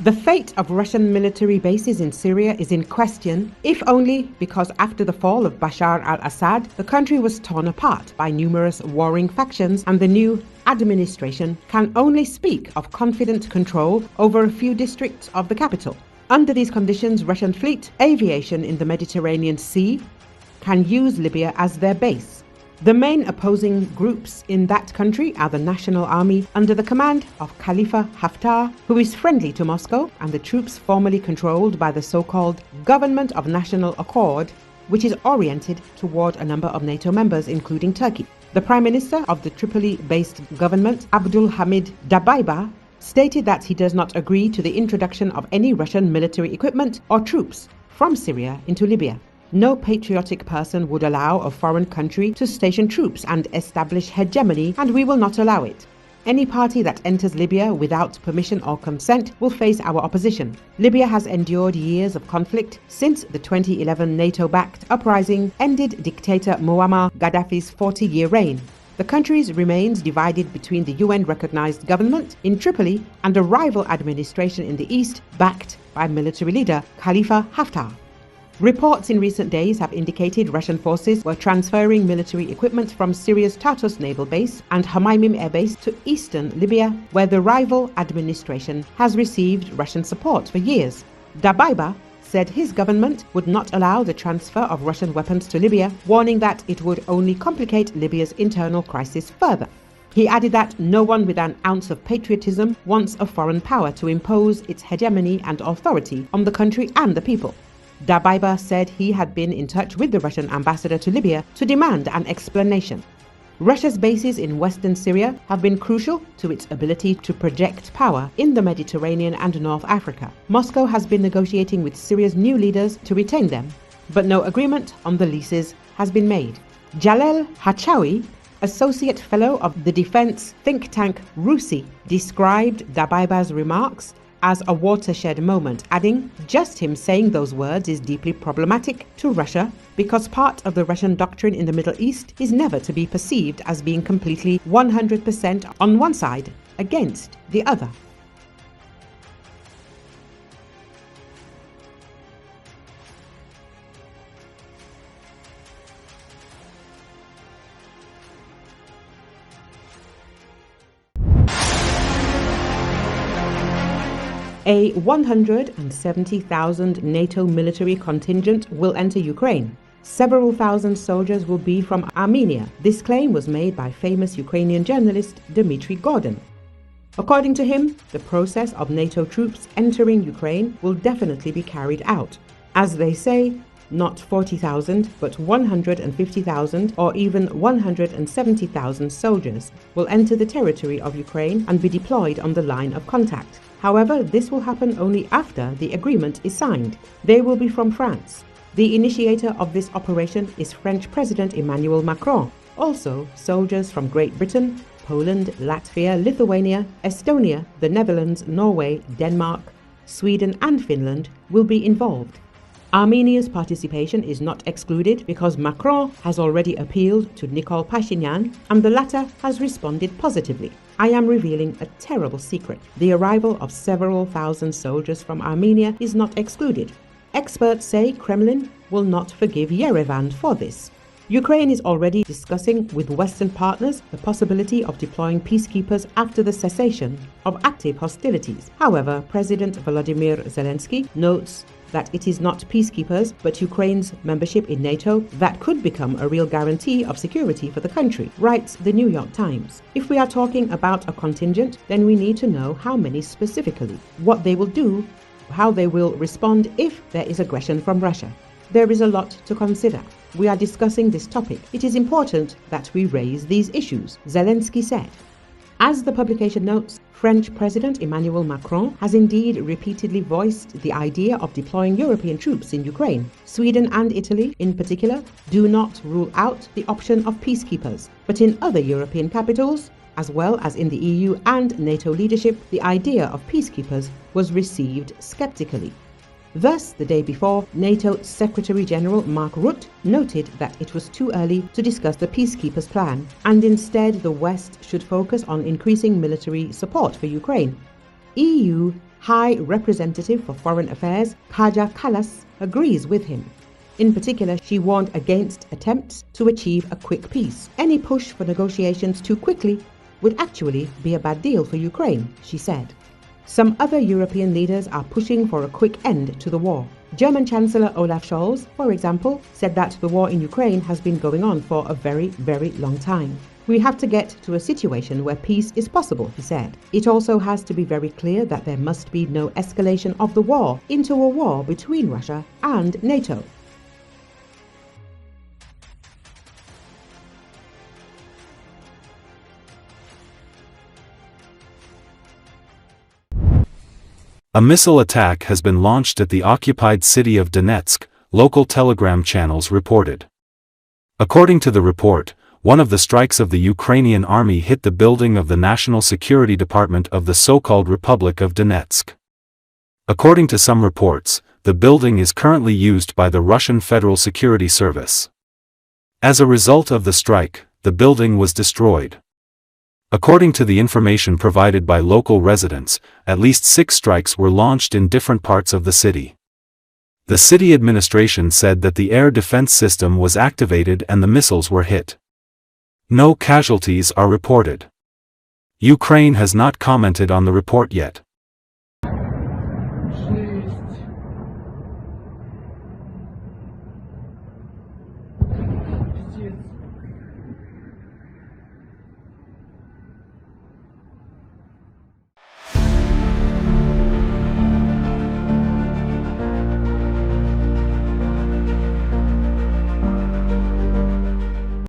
The fate of Russian military bases in Syria is in question, if only because after the fall of Bashar al-Assad, the country was torn apart by numerous warring factions, and the new administration can only speak of confident control over a few districts of the capital. Under these conditions, Russian fleet aviation in the Mediterranean Sea can use Libya as their base. The main opposing groups in that country are the National Army under the command of Khalifa Haftar, who is friendly to Moscow, and the troops formerly controlled by the so-called Government of National Accord, which is oriented toward a number of NATO members, including Turkey. The Prime Minister of the Tripoli-based government, Abdul Hamid Dabaiba, stated that he does not agree to the introduction of any Russian military equipment or troops from Syria into Libya. No patriotic person would allow a foreign country to station troops and establish hegemony, and we will not allow it. Any party that enters Libya without permission or consent will face our opposition. Libya has endured years of conflict since the 2011 NATO-backed uprising ended dictator Muammar Gaddafi's 40-year reign. The country remains divided between the UN-recognized government in Tripoli and a rival administration in the east backed by military leader Khalifa Haftar. Reports in recent days have indicated Russian forces were transferring military equipment from Syria's Tartus naval base and Hamaymim air base to eastern Libya, where the rival administration has received Russian support for years. Dabaiba said his government would not allow the transfer of Russian weapons to Libya, warning that it would only complicate Libya's internal crisis further. He added that no one with an ounce of patriotism wants a foreign power to impose its hegemony and authority on the country and the people. Dabaiba said he had been in touch with the Russian ambassador to Libya to demand an explanation. Russia's bases in western Syria have been crucial to its ability to project power in the Mediterranean and North Africa. Moscow has been negotiating with Syria's new leaders to retain them, but no agreement on the leases has been made. Jalal Hachawi, associate fellow of the defense think tank RUSI, described Dabaiba's remarks as a watershed moment, adding, "Just him saying those words is deeply problematic to Russia because part of the Russian doctrine in the Middle East is never to be perceived as being completely 100% on one side against the other." A 170,000 NATO military contingent will enter Ukraine. Several thousand soldiers will be from Armenia. This claim was made by famous Ukrainian journalist Dmitry Gordon. According to him, the process of NATO troops entering Ukraine will definitely be carried out. As they say, not 40,000, but 150,000 or even 170,000 soldiers will enter the territory of Ukraine and be deployed on the line of contact. However, this will happen only after the agreement is signed. They will be from France. The initiator of this operation is French President Emmanuel Macron. Also, soldiers from Great Britain, Poland, Latvia, Lithuania, Estonia, the Netherlands, Norway, Denmark, Sweden and Finland will be involved. Armenia's participation is not excluded because Macron has already appealed to Nikol Pashinyan and the latter has responded positively. I am revealing a terrible secret. The arrival of several thousand soldiers from Armenia is not excluded. Experts say Kremlin will not forgive Yerevan for this. Ukraine is already discussing with Western partners the possibility of deploying peacekeepers after the cessation of active hostilities. However, President Volodymyr Zelenski notes that it is not peacekeepers but Ukraine's membership in NATO that could become a real guarantee of security for the country, writes the New York Times. If we are talking about a contingent, then we need to know how many specifically, what they will do, how they will respond if there is aggression from Russia. There is a lot to consider. We are discussing this topic. It is important that we raise these issues, Zelensky said. As the publication notes, French President Emmanuel Macron has indeed repeatedly voiced the idea of deploying European troops in Ukraine. Sweden and Italy, in particular, do not rule out the option of peacekeepers. But in other European capitals, as well as in the EU and NATO leadership, the idea of peacekeepers was received skeptically. Thus, the day before, NATO Secretary-General Mark Rutte noted that it was too early to discuss the peacekeepers plan, and instead the West should focus on increasing military support for Ukraine. EU High Representative for Foreign Affairs Kaja Kallas agrees with him. In particular, she warned against attempts to achieve a quick peace. Any push for negotiations too quickly would actually be a bad deal for Ukraine, she said. Some other European leaders are pushing for a quick end to the war. German Chancellor Olaf Scholz, for example, said that the war in Ukraine has been going on for a very, very long time. We have to get to a situation where peace is possible, he said. It also has to be very clear that there must be no escalation of the war into a war between Russia and NATO. A missile attack has been launched at the occupied city of Donetsk, local Telegram channels reported. According to the report, one of the strikes of the Ukrainian army hit the building of the National Security Department of the so-called Republic of Donetsk. According to some reports, the building is currently used by the Russian Federal Security Service. As a result of the strike, the building was destroyed. According to the information provided by local residents, at least 6 strikes were launched in different parts of the city. The city administration said that the air defense system was activated and the missiles were hit. No casualties are reported. Ukraine has not commented on the report yet.